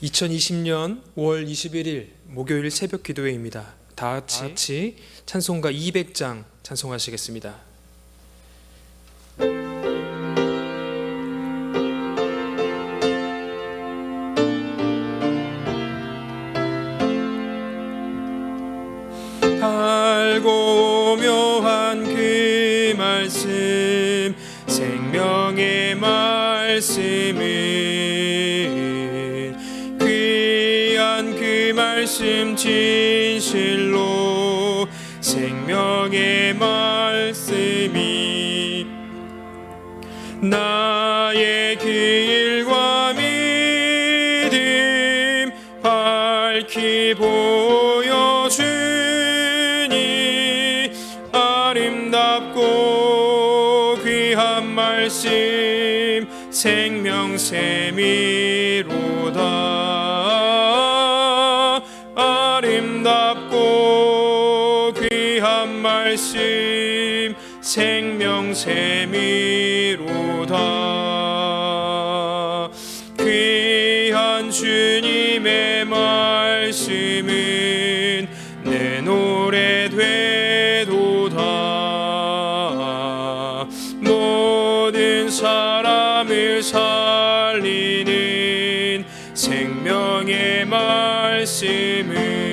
2020년 5월 21일 목요일 새벽 기도회입니다. 다 같이 찬송가 200장 찬송하시겠습니다. 달고 묘한 그 말씀, 생명의 말씀은 귀한 그 말씀 진실로, 생명의 말씀이 나의 길과 믿음 밝히 보여주니, 아름답고 귀한 말씀 생명샘이로다. 아름답고 귀한 말씀 생명샘이로다. 귀한 주님의 말씀은 내 노래 되도다. 모든 사람을 살리는 생명의 말씀을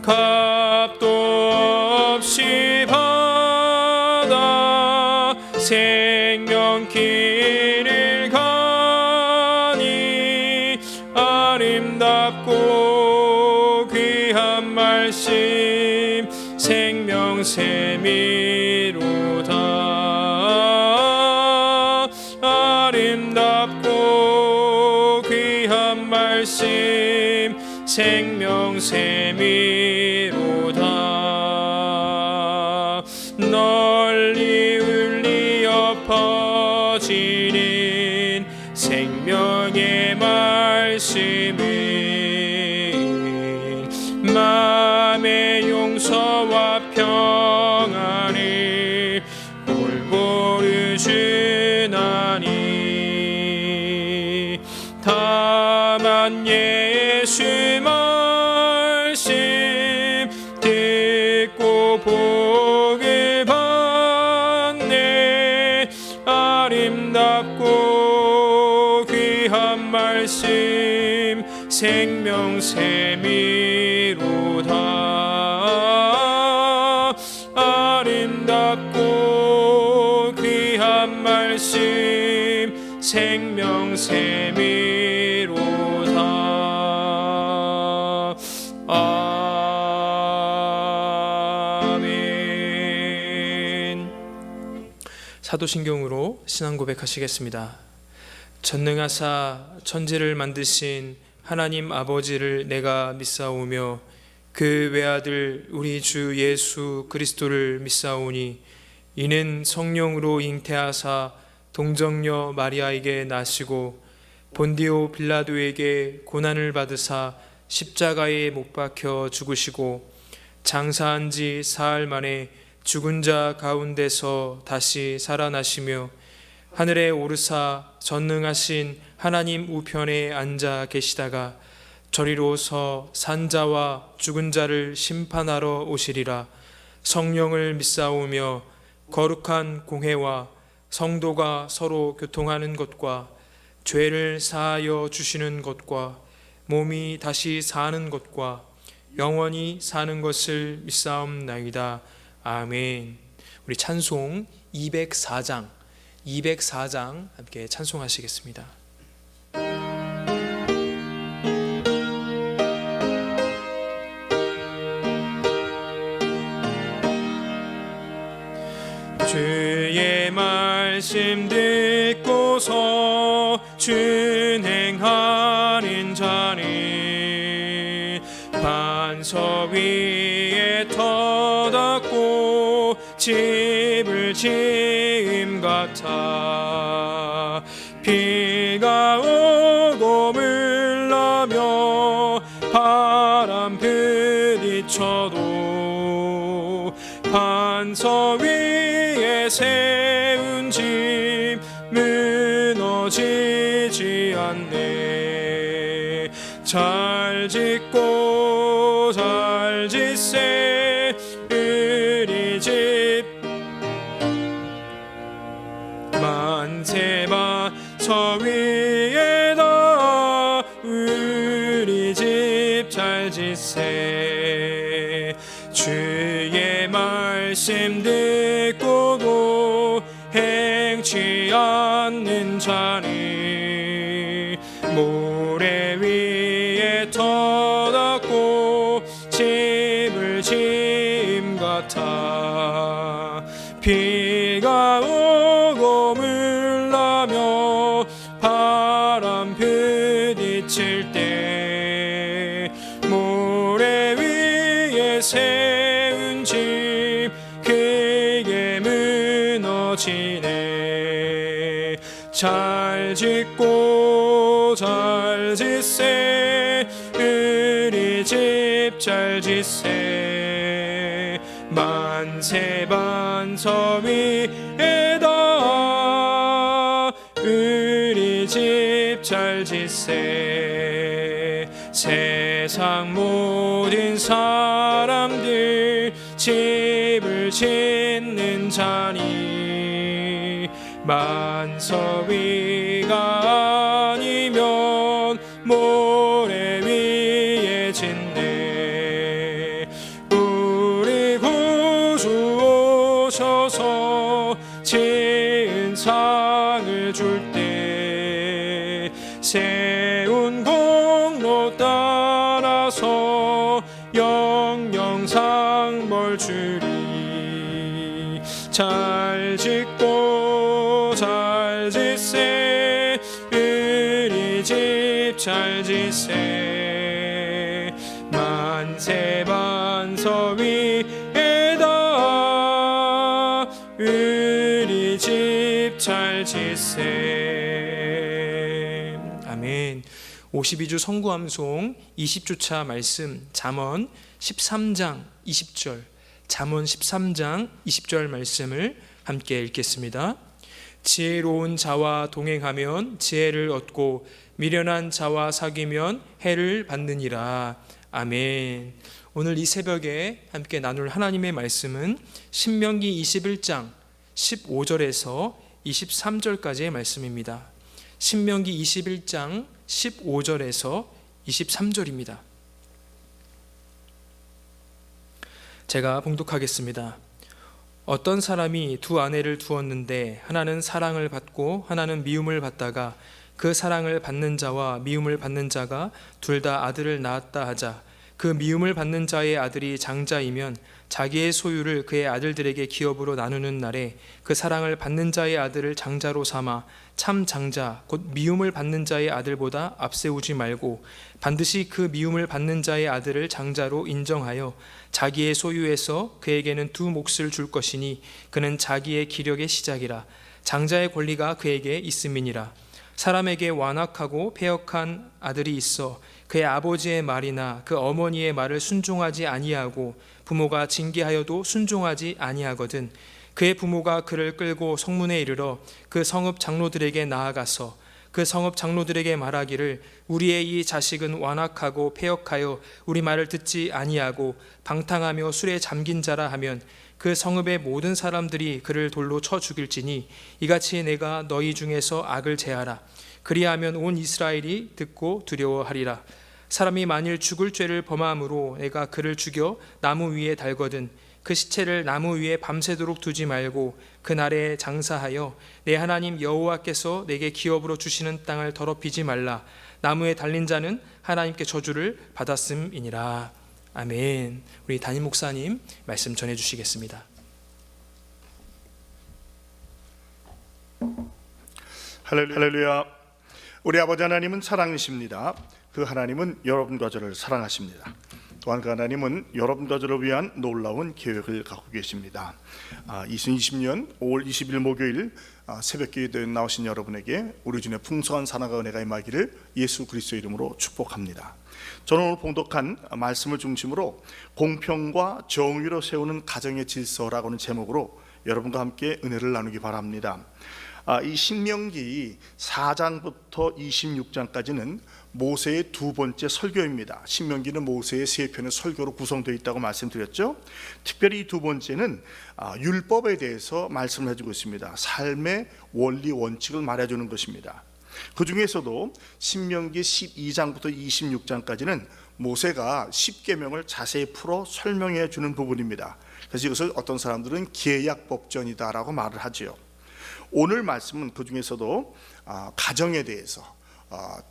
값도 없이 받아 생명길을 가니, 아름답고 귀한 말씀 생명샘이로다. 아름답고 귀한 말씀 생명샘이로다. 널리 울리어 퍼지는 생명의 말씀은 마음의 용서와 평안을 골고루 주나니, 다만 예수 말씀 듣고 복을 받네. 아름답고 귀한 말씀 생명샘이로다. 아름답고 귀한 말씀 생명샘이로다. 아멘. 사도신경으로 신앙 고백하시겠습니다. 전능하사 천지를 만드신 하나님 아버지를 내가 믿사오며, 그 외아들 우리 주 예수 그리스도를 믿사오니, 이는 성령으로 잉태하사 동정녀 마리아에게 나시고 본디오 빌라도에게 고난을 받으사 십자가에 못 박혀 죽으시고, 장사한 지 사흘 만에 죽은 자 가운데서 다시 살아나시며, 하늘에 오르사 전능하신 하나님 우편에 앉아 계시다가 저리로서 산자와 죽은 자를 심판하러 오시리라. 성령을 믿사오며 거룩한 공회와 성도가 서로 교통하는 것과 죄를 사하여 주시는 것과 몸이 다시 사는 것과 영원히 사는 것을 믿사옵나이다. 아멘. 우리 찬송 204장 함께 찬송하시겠습니다. 주의 말씀 듣고서 준행하는 자는 반석 위에 터닫고 집을 지음 같아. 비가 오고 물나며 바람 부딪혀도 반석 위에 세운 집 무너지지 않네. 잘 짓고 잘 짓세 우리 집 만세만 저 위에다 우리 집 잘 짓세 주의 말씀 듣고도 행치 않는 자니 모래 위에 터닫고 집을 짐 같아 비가 오고 물나며 바람 부딪힐 때 모래 위에 세운 집 그게 무너지네 잘 짓고 잘 짓세 우리 집 잘 짓세 만세 반석 위에다 우리 집 잘 짓세 세상 모든 사람들 집을 짓는 자니 만석 위가 아니면 모래 위에 짓네 우리 구주 오셔서 지은 상을 줄 때 세운 공로 따라서 영영상 벌 주리 잘 짓고 잘 짓세 우리 집 잘 짓세 만세 반석 위에다 우리 집 잘 짓세 아멘. 52주 성구암송 20주차 말씀 잠언 13장 20절 잠언 13장 20절 말씀을 함께 읽겠습니다. 지혜로운 자와 동행하면 지혜를 얻고 미련한 자와 사귀면 해를 받느니라. 아멘. 오늘 이 새벽에 함께 나눌 하나님의 말씀은 신명기 21장 15절에서 23절까지의 말씀입니다. 신명기 21장 15절에서 23절입니다. 제가 봉독하겠습니다. 어떤 사람이 두 아내를 두었는데 하나는 사랑을 받고 하나는 미움을 받다가 그 사랑을 받는 자와 미움을 받는 자가 둘 다 아들을 낳았다 하자 그 미움을 받는 자의 아들이 장자이면 자기의 소유를 그의 아들들에게 기업으로 나누는 날에 그 사랑을 받는 자의 아들을 장자로 삼아 참 장자 곧 미움을 받는 자의 아들보다 앞세우지 말고 반드시 그 미움을 받는 자의 아들을 장자로 인정하여 자기의 소유에서 그에게는 두 몫을 줄 것이니 그는 자기의 기력의 시작이라. 장자의 권리가 그에게 있음이니라. 사람에게 완악하고 패역한 아들이 있어 그의 아버지의 말이나 그 어머니의 말을 순종하지 아니하고 부모가 징계하여도 순종하지 아니하거든 그의 부모가 그를 끌고 성문에 이르러 그 성읍 장로들에게 나아가서 그 성읍 장로들에게 말하기를 우리의 이 자식은 완악하고 패역하여 우리 말을 듣지 아니하고 방탕하며 술에 잠긴 자라 하면 그 성읍의 모든 사람들이 그를 돌로 쳐 죽일지니 이같이 내가 너희 중에서 악을 제하라. 그리하면 온 이스라엘이 듣고 두려워하리라. 사람이 만일 죽을 죄를 범함으로 내가 그를 죽여 나무 위에 달거든 그 시체를 나무 위에 밤새도록 두지 말고 그날에 장사하여 내 하나님 여호와께서 내게 기업으로 주시는 땅을 더럽히지 말라. 나무에 달린 자는 하나님께 저주를 받았음이니라. 아멘. 우리 담임 목사님 말씀 전해 주시겠습니다. 할렐루야. 우리 아버지 하나님은 사랑이십니다. 그 하나님은 여러분과 저를 사랑하십니다. 또한 그 하나님은 여러분과 저를 위한 놀라운 계획을 갖고 계십니다. 2020년 5월 20일 목요일 새벽 기도에 나오신 여러분에게 우리 주님의 풍성한 사랑과 은혜가 임하기를 예수 그리스도의 이름으로 축복합니다. 저는 오늘 봉독한 말씀을 중심으로 공평과 정의로 세우는 가정의 질서라고 하는 제목으로 여러분과 함께 은혜를 나누기 바랍니다. 이 신명기 4장부터 26장까지는 모세의 두 번째 설교입니다. 신명기는 모세의 세 편의 설교로 구성되어 있다고 말씀드렸죠. 특별히 이 두 번째는 율법에 대해서 말씀을 해주고 있습니다. 삶의 원리 원칙을 말해주는 것입니다. 그 중에서도 신명기 12장부터 26장까지는 모세가 십계명을 자세히 풀어 설명해 주는 부분입니다. 그래서 이것을 어떤 사람들은 계약법전이다라고 말을 하지요. 오늘 말씀은 그 중에서도 가정에 대해서,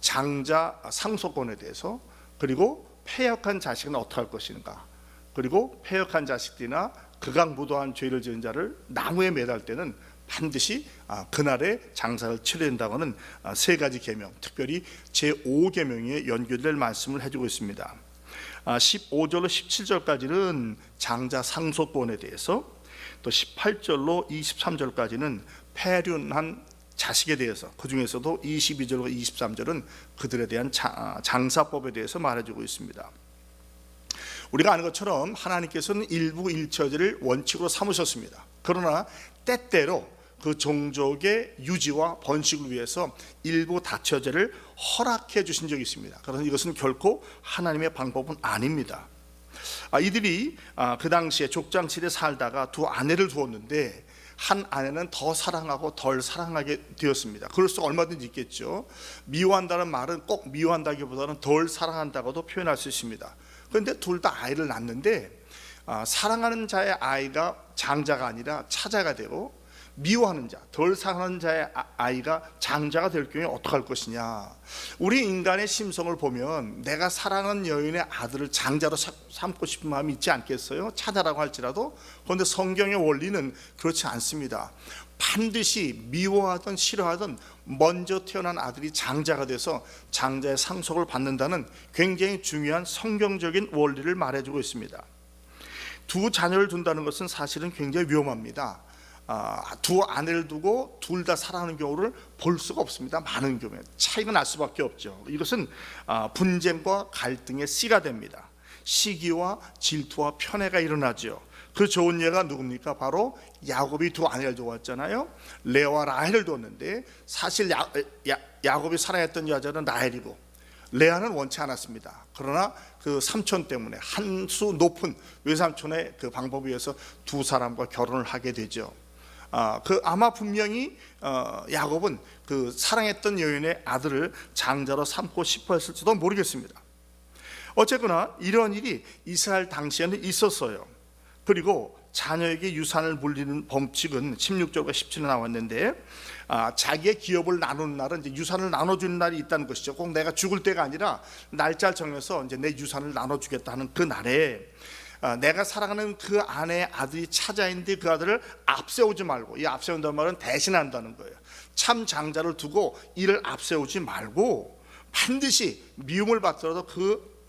장자 상속권에 대해서, 그리고 패역한 자식은 어떻게 할 것인가, 그리고 패역한 자식들이나 극악무도한 죄를 지은 자를 나무에 매달 때는 반드시 그날에 장사를 치러야 된다고는 세 가지 계명, 특별히 제5계명에 연결될 말씀을 해주고 있습니다. 15절로 17절까지는 장자 상속권에 대해서, 또 18절로 23절까지는 패륜한 자식에 대해서, 그 중에서도 22절과 23절은 그들에 대한 장사법에 대해서 말해주고 있습니다. 우리가 아는 것처럼 하나님께서는 일부 일처제를 원칙으로 삼으셨습니다. 그러나 때때로 그 종족의 유지와 번식을 위해서 일부 다처제를 허락해 주신 적이 있습니다. 그러나 이것은 결코 하나님의 방법은 아닙니다. 이들이 그 당시에 족장실에 살다가 두 아내를 두었는데 한 아내는 더 사랑하고 덜 사랑하게 되었습니다. 그럴 수 얼마든지 있겠죠. 미워한다는 말은 꼭 미워한다기보다는 덜 사랑한다고도 표현할 수 있습니다. 그런데 둘 다 아이를 낳는데 사랑하는 자의 아이가 장자가 아니라 차자가 되고, 미워하는 자, 덜 사랑하는 자의 아이가 장자가 될 경우에 어떻게 할 것이냐. 우리 인간의 심성을 보면 내가 사랑하는 여인의 아들을 장자로 삼고 싶은 마음이 있지 않겠어요? 차자라고 할지라도. 그런데 성경의 원리는 그렇지 않습니다. 반드시 미워하든 싫어하든 먼저 태어난 아들이 장자가 돼서 장자의 상속을 받는다는 굉장히 중요한 성경적인 원리를 말해주고 있습니다. 두 자녀를 둔다는 것은 사실은 굉장히 위험합니다. 두 아내를 두고 둘 다 사랑하는 경우를 볼 수가 없습니다. 많은 경우에 차이가 날 수밖에 없죠. 이것은 분쟁과 갈등의 씨가 됩니다. 시기와 질투와 편애가 일어나죠. 그 좋은 예가 누굽니까? 바로 야곱이 두 아내를 두었잖아요. 레아와 라헬을 두었는데 사실 야곱이 사랑했던 여자는 라헬이고 레아는 원치 않았습니다. 그러나 그 삼촌 때문에 한 수 높은 외삼촌의 그 방법에 의해서 두 사람과 결혼을 하게 되죠. 아마 분명히 야곱은 그 사랑했던 여인의 아들을 장자로 삼고 싶어 했을지도 모르겠습니다. 어쨌거나 이런 일이 이스라엘 당시에는 있었어요. 그리고 자녀에게 유산을 물리는 법칙은 16절과 17절에 나왔는데, 자기의 기업을 나누는 날은 이제 유산을 나눠주는 날이 있다는 것이죠. 꼭 내가 죽을 때가 아니라 날짜를 정해서 이제 내 유산을 나눠주겠다 하는 그 날에 내가 사랑하는 그 아내의 아들이 차자인데 그 아들을 앞세우지 말고, 이 앞세운다는 말은 대신한다는 거예요. 참 장자를 두고 이를 앞세우지 말고 반드시 미움을 받더라도 그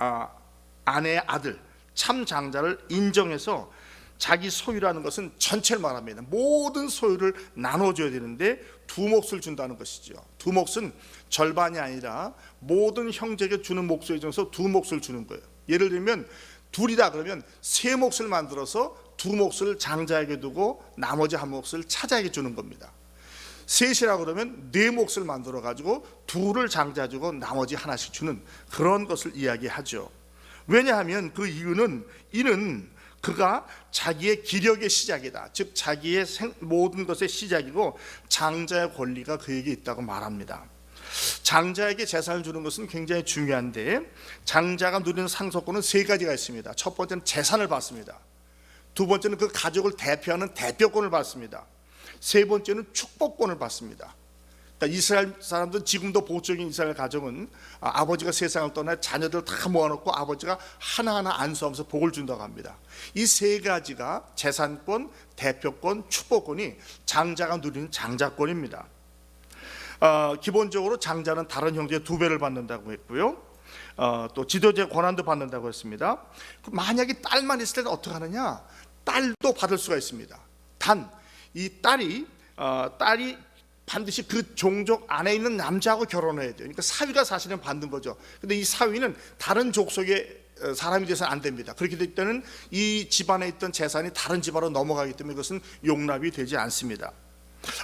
아내의 아들 참 장자를 인정해서, 자기 소유라는 것은 전체를 말합니다. 모든 소유를 나눠줘야 되는데 두 몫을 준다는 것이죠. 두 몫은 절반이 아니라 모든 형제에게 주는 몫에 있어서 두 몫을 주는 거예요. 예를 들면 둘이다 그러면 세 몫을 만들어서 두 몫을 장자에게 두고 나머지 한 몫을 차자에게 주는 겁니다. 셋이라 그러면 네 몫을 만들어 가지고 둘을 장자 주고 나머지 하나씩 주는 그런 것을 이야기하죠. 왜냐하면 그 이유는 이는 그가 자기의 기력의 시작이다. 즉 자기의 모든 것의 시작이고 장자의 권리가 그에게 있다고 말합니다. 장자에게 재산을 주는 것은 굉장히 중요한데, 장자가 누리는 상속권은 세 가지가 있습니다. 첫 번째는 재산을 받습니다. 두 번째는 그 가족을 대표하는 대표권을 받습니다. 세 번째는 축복권을 받습니다. 그러니까 이스라엘 사람들은 지금도 보수적인 이스라엘 가정은 아버지가 세상을 떠나 자녀들 다 모아놓고 아버지가 하나하나 안수하면서 복을 준다고 합니다. 이 세 가지가 재산권, 대표권, 축복권이 장자가 누리는 장자권입니다. 기본적으로 장자는 다른 형제의 2배를 받는다고 했고요. 또 지도자의 권한도 받는다고 했습니다. 만약에 딸만 있을 때는 어떻게 하느냐? 딸도 받을 수가 있습니다. 단 이 딸이 반드시 그 종족 안에 있는 남자하고 결혼해야 돼요. 그러니까 사위가 사실은 받는 거죠. 근데 이 사위는 다른 족속의 사람이 돼서는 안 됩니다. 그렇게 될 때는 이 집안에 있던 재산이 다른 집안으로 넘어가기 때문에 그것은 용납이 되지 않습니다.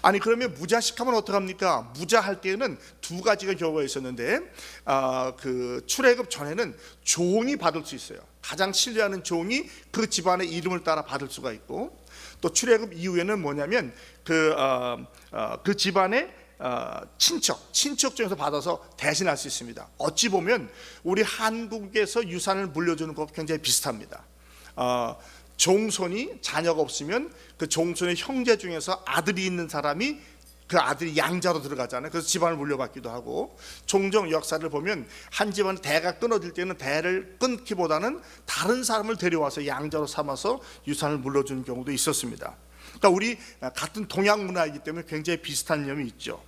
아니 그러면 무자식하면 어떡합니까? 무자할 때에는 두 가지가 경우가 있었는데 그 출애굽 전에는 종이 받을 수 있어요. 가장 신뢰하는 종이 그 집안의 이름을 따라 받을 수가 있고, 또 출애굽 이후에는 뭐냐면 그 집안의 친척 중에서 받아서 대신할 수 있습니다. 어찌 보면 우리 한국에서 유산을 물려주는 것과 굉장히 비슷합니다. 종손이 자녀가 없으면 그 종손의 형제 중에서 아들이 있는 사람이 그 아들이 양자로 들어가잖아요. 그래서 집안을 물려받기도 하고, 종종 역사를 보면 한 집안의 대가 끊어질 때는 대를 끊기보다는 다른 사람을 데려와서 양자로 삼아서 유산을 물려주는 경우도 있었습니다. 그러니까 우리 같은 동양 문화이기 때문에 굉장히 비슷한 점이 있죠.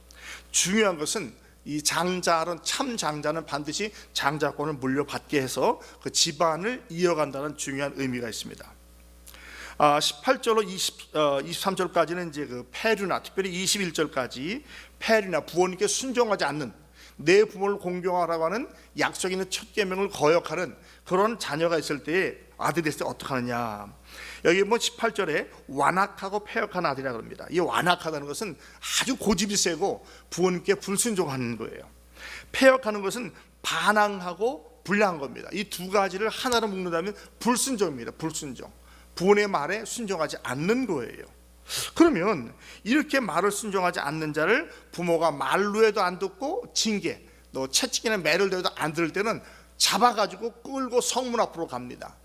중요한 것은 이 장자는, 참 장자는 반드시 장자권을 물려받게 해서 그 집안을 이어간다는 중요한 의미가 있습니다. 18절로 23절까지는 이제 그 폐류나, 특별히 21절까지 폐류나 부모님께 순종하지 않는, 내 부모를 공경하라고 하는 약속 있는 첫 계명을 거역하는 그런 자녀가 있을 때에, 아들이 있을 때 어떻게 하느냐. 여기 뭐 18절에 완악하고 패역한 아들이라고 합니다. 이 완악하다는 것은 아주 고집이 세고 부모님께 불순종하는 거예요. 패역하는 것은 반항하고 불량한 겁니다. 이 두 가지를 하나로 묶는다면 불순종입니다. 불순종. 부모의 말에 순종하지 않는 거예요. 그러면 이렇게 말을 순종하지 않는 자를 부모가 말로 해도 안 듣고 징계, 또 채찍이나 매를 대도 안 들을 때는 잡아가지고 끌고 성문 앞으로 갑니다.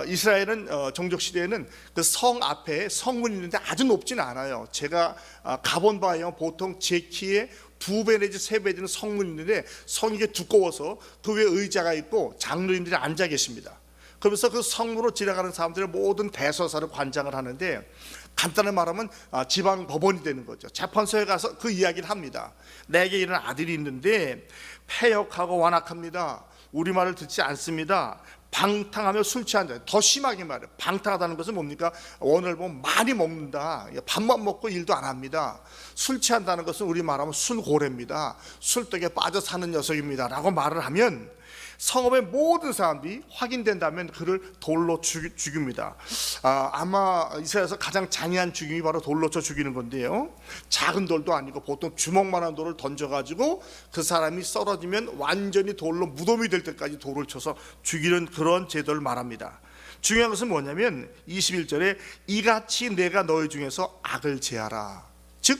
이스라엘은 종족 시대에는 그 성 앞에 성문이 있는데 아주 높지는 않아요. 제가 가본 바에 보통 제 키에 2배 내지 3배 되는 성문이 있는데 성이 두꺼워서 그 위에 의자가 있고 장로님들이 앉아 계십니다. 그러면서 그 성문으로 지나가는 사람들의 모든 대소사를 관장을 하는데, 간단히 말하면 지방 법원이 되는 거죠. 재판소에 가서 그 이야기를 합니다. 내게 이런 아들이 있는데 패역하고 완악합니다. 우리 말을 듣지 않습니다. 방탕하며 술 취한다. 더 심하게 말해요. 방탕하다는 것은 뭡니까? 오늘 보면 많이 먹는다. 밥만 먹고 일도 안 합니다. 술 취한다는 것은 우리 말하면 술고래입니다. 술떡에 빠져 사는 녀석입니다 라고 말을 하면 성읍의 모든 사람들이 확인된다면 그를 돌로 죽입니다. 아마 이스라엘에서 가장 잔인한 죽임이 바로 돌로 쳐 죽이는 건데요, 작은 돌도 아니고 보통 주먹만한 돌을 던져가지고 그 사람이 쓰러지면 완전히 돌로 무덤이 될 때까지 돌을 쳐서 죽이는 그런 제도를 말합니다. 중요한 것은 뭐냐면 21절에 이같이 내가 너희 중에서 악을 제하라. 즉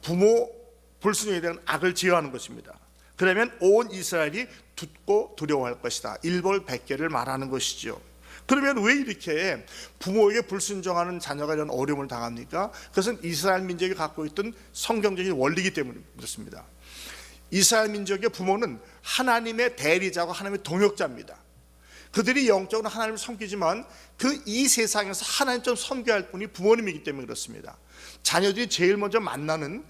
부모 불순종에 대한 악을 제어하는 것입니다. 그러면 온 이스라엘이 듣고 두려워할 것이다. 일벌백계를 말하는 것이죠. 그러면 왜 이렇게 부모에게 불순종하는 자녀가 이런 어려움을 당합니까? 그것은 이스라엘 민족이 갖고 있던 성경적인 원리이기 때문에 그렇습니다. 이스라엘 민족의 부모는 하나님의 대리자고 하나님의 동역자입니다. 그들이 영적으로 하나님을 섬기지만 그 이 세상에서 하나님 좀 섬겨야 할 분이 부모님이기 때문에 그렇습니다. 자녀들이 제일 먼저 만나는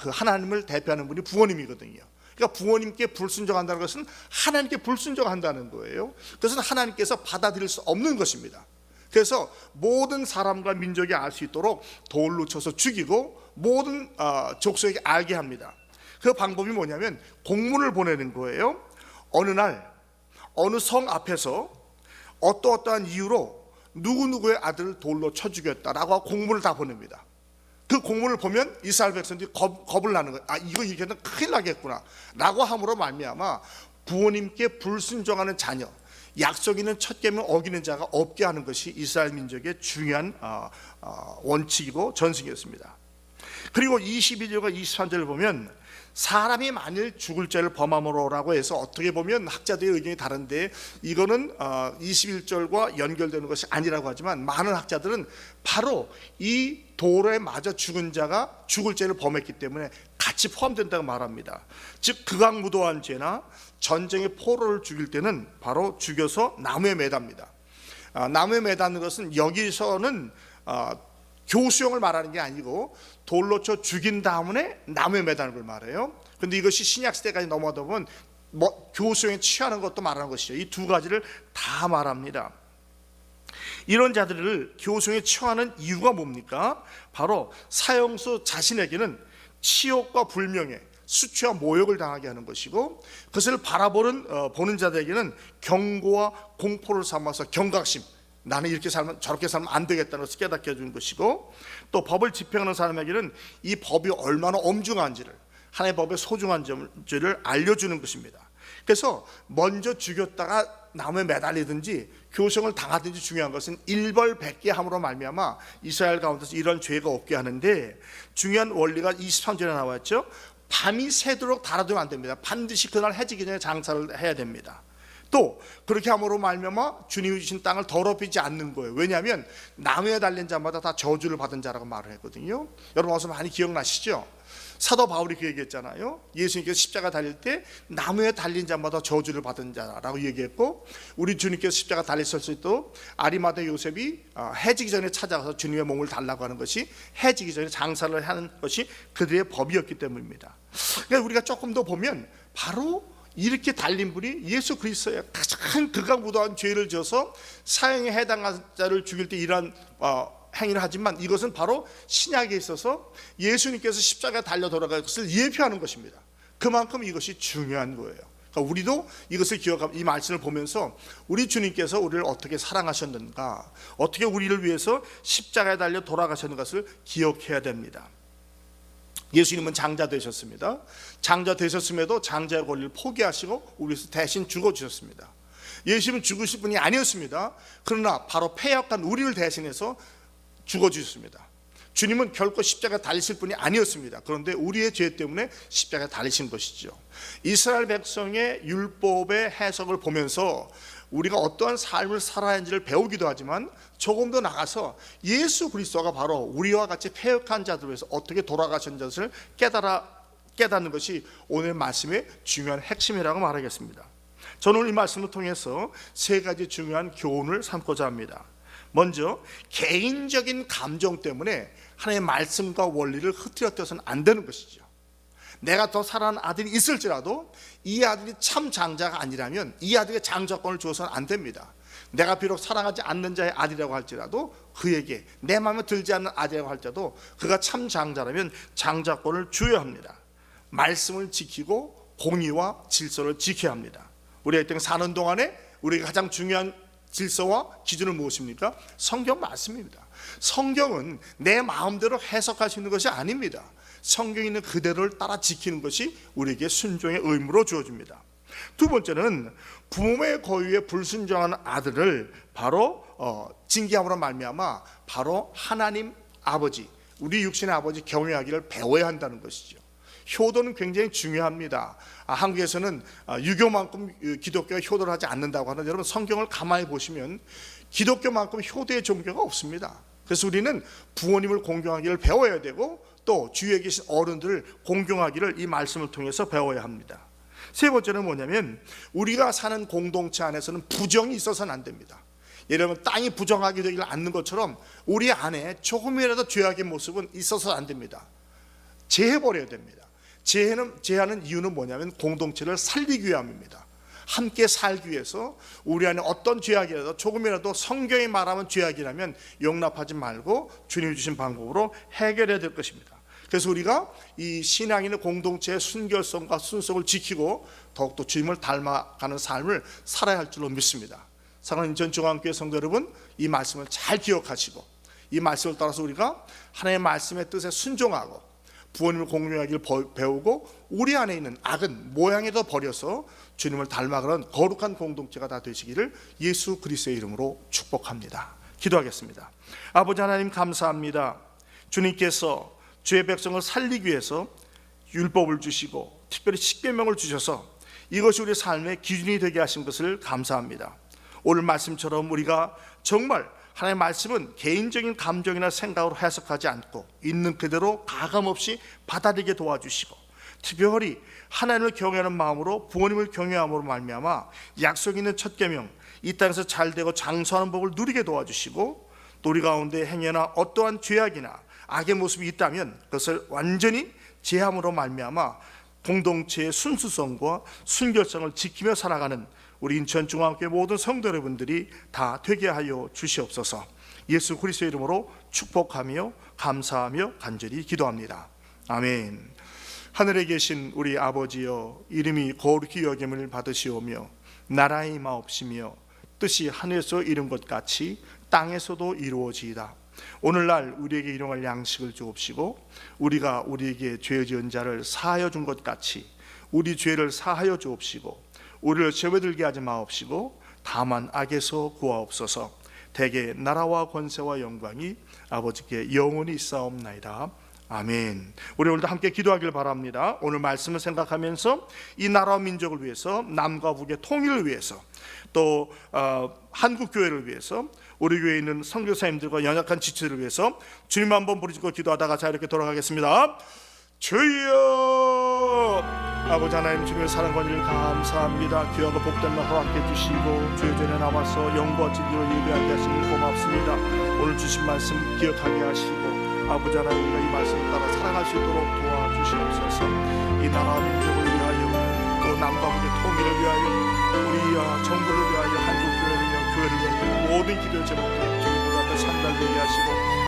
그 하나님을 대표하는 분이 부모님이거든요. 그러니까 부모님께 불순종한다는 것은 하나님께 불순종한다는 거예요. 그것은 하나님께서 받아들일 수 없는 것입니다. 그래서 모든 사람과 민족이 알 수 있도록 돌로 쳐서 죽이고 모든 족속에게 알게 합니다. 그 방법이 뭐냐면 공문을 보내는 거예요. 어느 날 어느 성 앞에서 어떠어떠한 이유로 누구누구의 아들을 돌로 쳐 죽였다라고 공문을 다 보냅니다. 그 공문을 보면 이스라엘 백성들이 겁을 나는 거예요. 이거 얘기하면 큰일 나겠구나 라고 함으로 말미암아 부모님께 불순종하는 자녀, 약속 있는 첫 계명을 어기는 자가 없게 하는 것이 이스라엘 민족의 중요한 원칙이고 전승이었습니다. 그리고 22절과 23절을 보면 사람이 만일 죽을 죄를 범함으로라고 해서 어떻게 보면 학자들의 의견이 다른데, 이거는 21절과 연결되는 것이 아니라고 하지만 많은 학자들은 바로 이 돌에 맞아 죽은 자가 죽을 죄를 범했기 때문에 같이 포함된다고 말합니다. 즉 극악무도한 죄나 전쟁의 포로를 죽일 때는 바로 죽여서 나무에 매답니다. 나무에 매다는 것은 여기서는 교수형을 말하는 게 아니고 돌로 쳐 죽인 다음에 나무에 매다는 걸 말해요. 그런데 이것이 신약시대까지 넘어가다 보면 교수형에 취하는 것도 말하는 것이죠. 이 두 가지를 다 말합니다. 이런 자들을 교수형에 처하는 이유가 뭡니까? 바로 사형수 자신에게는 치욕과 불명예, 수치와 모욕을 당하게 하는 것이고, 그것을 바라보는 보는 자들에게는 경고와 공포를 삼아서 경각심, 나는 이렇게 살면 저렇게 살면 안 되겠다는 것을 깨닫게 해주는 것이고, 또 법을 집행하는 사람에게는 이 법이 얼마나 엄중한지를, 하나님의 법의 소중한 점을 알려주는 것입니다. 그래서 먼저 죽였다가 나무에 매달리든지 교성을 당하든지 중요한 것은 일벌백계함으로 말미암아 이스라엘 가운데서 이런 죄가 없게 하는데, 중요한 원리가 23절에 나왔죠. 밤이 새도록 달아두면 안 됩니다. 반드시 그날 해지기 전에 장사를 해야 됩니다. 또 그렇게 함으로 말미암아 주님이 주신 땅을 더럽히지 않는 거예요. 왜냐하면 나무에 달린 자마다 다 저주를 받은 자라고 말을 했거든요. 여러분 어서 많이 기억나시죠? 사도 바울이 그 얘기했잖아요. 예수님께서 십자가 달릴 때 나무에 달린 자마다 저주를 받은 자라고 얘기했고, 우리 주님께서 십자가 달리셨을 때도 아리마대 요셉이 해지기 전에 찾아가서 주님의 몸을 달라고 하는 것이 해지기 전에 장사를 하는 것이 그들의 법이었기 때문입니다. 그러니까 우리가 조금 더 보면 바로 이렇게 달린 분이 예수 그리스도예요. 가장 극악무도한 죄를 져서 사형에 해당한 자를 죽일 때 이런 행위를 하지만, 이것은 바로 신약에 있어서 예수님께서 십자가에 달려 돌아갈 것을 예표하는 것입니다. 그만큼 이것이 중요한 거예요. 그러니까 우리도 이것을 기억하고 이 말씀을 보면서 우리 주님께서 우리를 어떻게 사랑하셨는가, 어떻게 우리를 위해서 십자가에 달려 돌아가셨는 것을 기억해야 됩니다. 예수님은 장자 되셨습니다. 장자 되셨음에도 장자의 권리를 포기하시고 우리에서 대신 죽어주셨습니다. 예수님은 죽으실 분이 아니었습니다. 그러나 바로 패역한 우리를 대신해서 죽어주셨습니다. 주님은 결코 십자가에 달리실 분이 아니었습니다. 그런데 우리의 죄 때문에 십자가에 달리신 것이죠. 이스라엘 백성의 율법의 해석을 보면서 우리가 어떠한 삶을 살아야 하는지를 배우기도 하지만, 조금 더 나가서 예수 그리스도가 바로 우리와 같이 패역한 자들을 위해서 어떻게 돌아가신 것을 깨닫는 것이 오늘 말씀의 중요한 핵심이라고 말하겠습니다. 저는 오늘 이 말씀을 통해서 세 가지 중요한 교훈을 삼고자 합니다. 먼저, 개인적인 감정 때문에 하나님의 말씀과 원리를 흐트러뜨려서는 안 되는 것이죠. 내가 더 사랑하는 아들이 있을지라도 이 아들이 참 장자가 아니라면 이 아들에게 장자권을 주어서는 안 됩니다. 내가 비록 사랑하지 않는 자의 아들이라고 할지라도 그에게, 내 마음에 들지 않는 아들이라고 할지라도 그가 참 장자라면 장자권을 주어야 합니다. 말씀을 지키고 공의와 질서를 지켜야 합니다. 우리가 이 땅에 사는 동안에 우리가 가장 중요한 질서와 기준은 무엇입니까? 성경 말씀입니다. 성경은 내 마음대로 해석할 수 있는 것이 아닙니다. 성경에 있는 그대로를 따라 지키는 것이 우리에게 순종의 의무로 주어집니다. 두 번째는 부모의 고유에 불순종하는 아들을 바로 징계함으로 말미암아 바로 하나님 아버지, 우리 육신의 아버지 경외하기를 배워야 한다는 것이죠. 효도는 굉장히 중요합니다. 한국에서는 유교만큼 기독교가 효도를 하지 않는다고 하는데, 여러분 성경을 가만히 보시면 기독교만큼 효도의 종교가 없습니다. 그래서 우리는 부모님을 공경하기를 배워야 되고, 또 주위에 계신 어른들을 공경하기를 이 말씀을 통해서 배워야 합니다. 세 번째는 뭐냐면, 우리가 사는 공동체 안에서는 부정이 있어서는 안 됩니다. 예를 들면 땅이 부정하게 되길 않는 것처럼 우리 안에 조금이라도 죄악의 모습은 있어서 안 됩니다. 제해버려야 됩니다. 제하는 이유는 뭐냐면 공동체를 살리기 위함입니다. 함께 살기 위해서 우리 안에 어떤 죄악이라도 조금이라도 성경이 말하면 죄악이라면 용납하지 말고 주님이 주신 방법으로 해결해야 될 것입니다. 그래서 우리가 이 신앙 있는 공동체의 순결성과 순성을 지키고 더욱더 주님을 닮아가는 삶을 살아야 할 줄로 믿습니다. 사랑하는 인천중앙교회 성도 여러분, 이 말씀을 잘 기억하시고 이 말씀을 따라서 우리가 하나님의 말씀의 뜻에 순종하고 부모님을 공경하기를 배우고 우리 안에 있는 악은 모양에도 버려서 주님을 닮아가는 거룩한 공동체가 다 되시기를 예수 그리스도의 이름으로 축복합니다. 기도하겠습니다. 아버지 하나님 감사합니다. 주님께서 주의 백성을 살리기 위해서 율법을 주시고 특별히 십계명을 주셔서 이것이 우리 삶의 기준이 되게 하신 것을 감사합니다. 오늘 말씀처럼 우리가 정말 하나님의 말씀은 개인적인 감정이나 생각으로 해석하지 않고 있는 그대로 가감없이 받아들이게 도와주시고, 특별히 하나님을 경외하는 마음으로 부모님을 경외함으로 말미암아 약속 있는 첫 계명, 이 땅에서 잘되고 장수하는 법을 누리게 도와주시고, 또 우리 가운데 행여나 어떠한 죄악이나 악의 모습이 있다면 그것을 완전히 제함으로 말미암아 공동체의 순수성과 순결성을 지키며 살아가는 우리 인천중앙교회 모든 성도 여러분들이 다 되게 하여 주시옵소서. 예수 그리스도의 이름으로 축복하며 감사하며 간절히 기도합니다. 아멘. 하늘에 계신 우리 아버지여, 이름이 거룩히 여김을 받으시오며 나라의 임하옵시며 뜻이 하늘에서 이룬 것 같이 땅에서도 이루어지이다. 오늘날 우리에게 일용할 양식을 주옵시고 우리가 우리에게 죄 지은 자를 사하여 준 것 같이 우리 죄를 사하여 주옵시고 우리를 죄에 들게 하지 마옵시고 다만 악에서 구하옵소서. 대개 나라와 권세와 영광이 아버지께 영원히 있사옵나이다. 아멘. 우리 오늘도 함께 기도하길 바랍니다. 오늘 말씀을 생각하면서 이 나라와 민족을 위해서, 남과 북의 통일을 위해서, 또 한국 교회를 위해서, 우리 교회에 있는 선교사님들과 연약한 지체를 위해서 주님 한번 부르짖고 기도하다가 자 이렇게 돌아가겠습니다. 주여, 아버지 하나님, 주님의 사랑과 은혜를 감사합니다. 귀하고 복된 날 허락해 주시고 주의 전에 나와서 영과 진리로 예배하게 하시니 고맙습니다. 오늘 주신 말씀 기억하게 하시고 아버지 하나님, 우리가 이 말씀을 따라 살아갈 수 있도록 도와주시옵소서. 이 나라와 민족을 위하여, 또 남과 북의 통일을 위하여, 우리 정부를 위하여, 한국 교회를 위하여, 교회를 위하여 모든 기도의 제목들 주님 앞에 상달되게 하시고